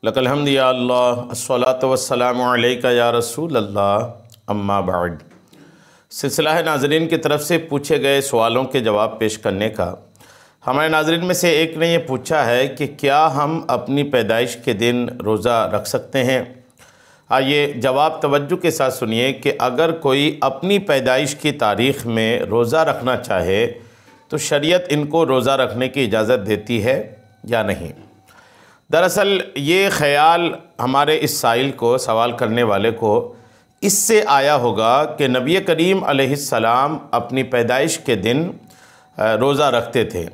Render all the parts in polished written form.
لک الحمد یا اللہ الصلاۃ والسلام علیک یا رسول اللہ اما بعد۔ سلسلہ ہے ناظرین کی طرف سے پوچھے گئے سوالوں کے جواب پیش کرنے کا۔ ہمارے ناظرین میں سے ایک نے یہ پوچھا ہے کہ کیا ہم اپنی پیدائش کے دن روزہ رکھ سکتے ہیں؟ آئیے جواب توجہ کے ساتھ سنیے کہ اگر کوئی اپنی پیدائش کی تاریخ میں روزہ رکھنا چاہے تو شریعت ان کو روزہ رکھنے کی اجازت دیتی ہے یا نہیں۔ دراصل یہ خیال ہمارے اس سائل کو، سوال کرنے والے کو، اس سے آیا ہوگا کہ نبی کریم علیہ السلام اپنی پیدائش کے دن روزہ رکھتے تھے۔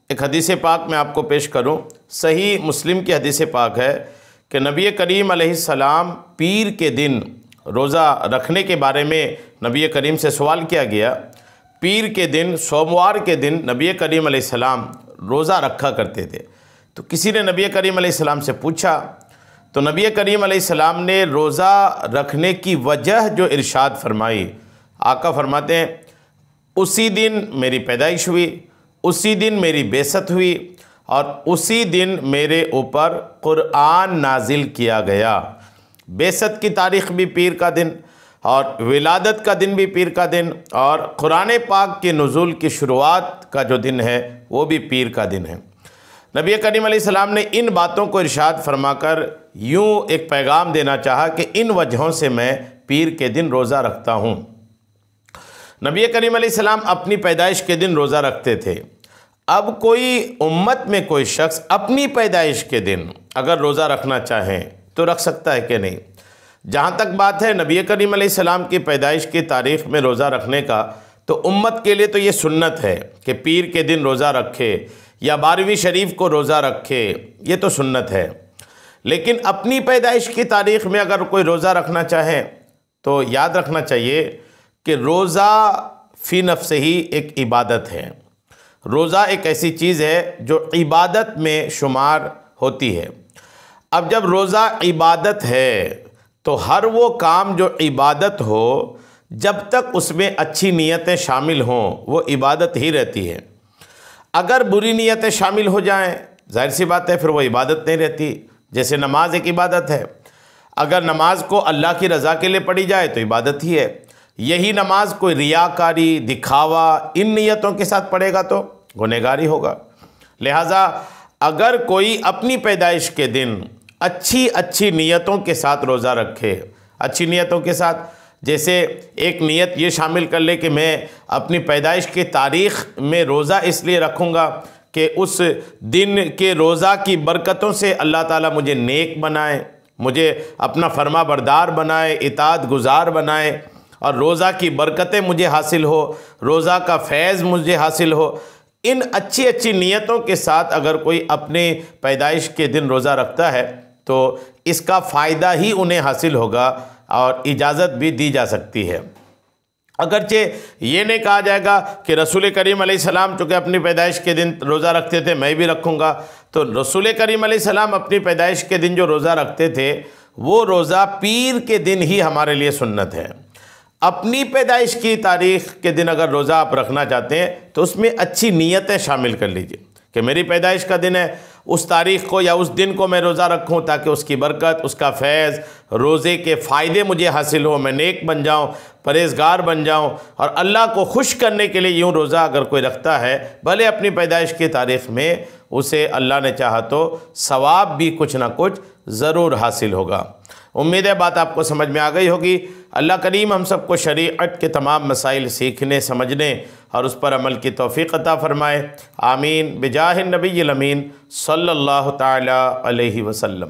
ایک حدیث پاک میں آپ کو پیش کروں، صحیح مسلم کی حدیث پاک ہے کہ نبی کریم علیہ السلام پیر کے دن روزہ رکھنے کے بارے میں نبی کریم سے سوال کیا گیا۔ پیر کے دن، سوموار کے دن نبی کریم علیہ السلام روزہ رکھا کرتے تھے۔ تو کسی نے نبی کریم علیہ السلام سے پوچھا تو نبی کریم علیہ السلام نے روزہ رکھنے کی وجہ جو ارشاد فرمائی، آقا فرماتے ہیں اسی دن میری پیدائش ہوئی، اسی دن میری بعثت ہوئی اور اسی دن میرے اوپر قرآن نازل کیا گیا۔ بعثت کی تاریخ بھی پیر کا دن اور ولادت کا دن بھی پیر کا دن اور قرآن پاک کے نزول کی شروعات کا جو دن ہے وہ بھی پیر کا دن ہے۔ نبی کریم علیہ السلام نے ان باتوں کو ارشاد فرما کر یوں ایک پیغام دینا چاہا کہ ان وجہوں سے میں پیر کے دن روزہ رکھتا ہوں۔ نبی کریم علیہ السلام اپنی پیدائش کے دن روزہ رکھتے تھے۔ اب کوئی امت میں کوئی شخص اپنی پیدائش کے دن اگر روزہ رکھنا چاہیں تو رکھ سکتا ہے کہ نہیں؟ جہاں تک بات ہے نبی کریم علیہ السلام کی پیدائش کی تاریخ میں روزہ رکھنے کا، تو امت کے لیے تو یہ سنت ہے کہ پیر کے دن روزہ رکھے یا 12ویں شریف کو روزہ رکھے، یہ تو سنت ہے۔ لیکن اپنی پیدائش کی تاریخ میں اگر کوئی روزہ رکھنا چاہے تو یاد رکھنا چاہیے کہ روزہ فی نفس ہی ایک عبادت ہے۔ روزہ ایک ایسی چیز ہے جو عبادت میں شمار ہوتی ہے۔ اب جب روزہ عبادت ہے تو ہر وہ کام جو عبادت ہو، جب تک اس میں اچھی نیتیں شامل ہوں وہ عبادت ہی رہتی ہے۔ اگر بری نیتیں شامل ہو جائیں ظاہر سی بات ہے پھر وہ عبادت نہیں رہتی۔ جیسے نماز ایک عبادت ہے، اگر نماز کو اللہ کی رضا کے لیے پڑھی جائے تو عبادت ہی ہے۔ یہی نماز کوئی ریاکاری، دکھاوا، ان نیتوں کے ساتھ پڑھے گا تو گنہگاری ہوگا۔ لہٰذا اگر کوئی اپنی پیدائش کے دن اچھی نیتوں کے ساتھ روزہ رکھے، اچھی نیتوں کے ساتھ، جیسے ایک نیت یہ شامل کر لے کہ میں اپنی پیدائش کی تاریخ میں روزہ اس لیے رکھوں گا کہ اس دن کے روزہ کی برکتوں سے اللہ تعالیٰ مجھے نیک بنائے، مجھے اپنا فرما بردار بنائے، اطاعت گزار بنائے اور روزہ کی برکتیں مجھے حاصل ہو، روزہ کا فیض مجھے حاصل ہو۔ ان اچھی نیتوں کے ساتھ اگر کوئی اپنے پیدائش کے دن روزہ رکھتا ہے تو اس کا فائدہ ہی انہیں حاصل ہوگا اور اجازت بھی دی جا سکتی ہے۔ اگرچہ یہ نہیں کہا جائے گا کہ رسول کریم علیہ السلام چونکہ اپنی پیدائش کے دن روزہ رکھتے تھے میں بھی رکھوں گا، تو رسول کریم علیہ السلام اپنی پیدائش کے دن جو روزہ رکھتے تھے وہ روزہ پیر کے دن ہی ہمارے لیے سنت ہے۔ اپنی پیدائش کی تاریخ کے دن اگر روزہ آپ رکھنا چاہتے ہیں تو اس میں اچھی نیتیں شامل کر لیجئے کہ میری پیدائش کا دن ہے، اس تاریخ کو یا اس دن کو میں روزہ رکھوں تاکہ اس کی برکت، اس کا فیض، روزے کے فائدے مجھے حاصل ہوں، میں نیک بن جاؤں، پرہیزگار بن جاؤں۔ اور اللہ کو خوش کرنے کے لیے یوں روزہ اگر کوئی رکھتا ہے، بھلے اپنی پیدائش کی تاریخ میں، اسے اللہ نے چاہا تو ثواب بھی کچھ نہ کچھ ضرور حاصل ہوگا۔ امید ہے بات آپ کو سمجھ میں آ گئی ہوگی۔ اللہ کریم ہم سب کو شریعت کے تمام مسائل سیکھنے، سمجھنے اور اس پر عمل کی توفیق عطا فرمائے۔ آمین بجاہ النبی الامین صلی اللہ تعالی علیہ وسلم۔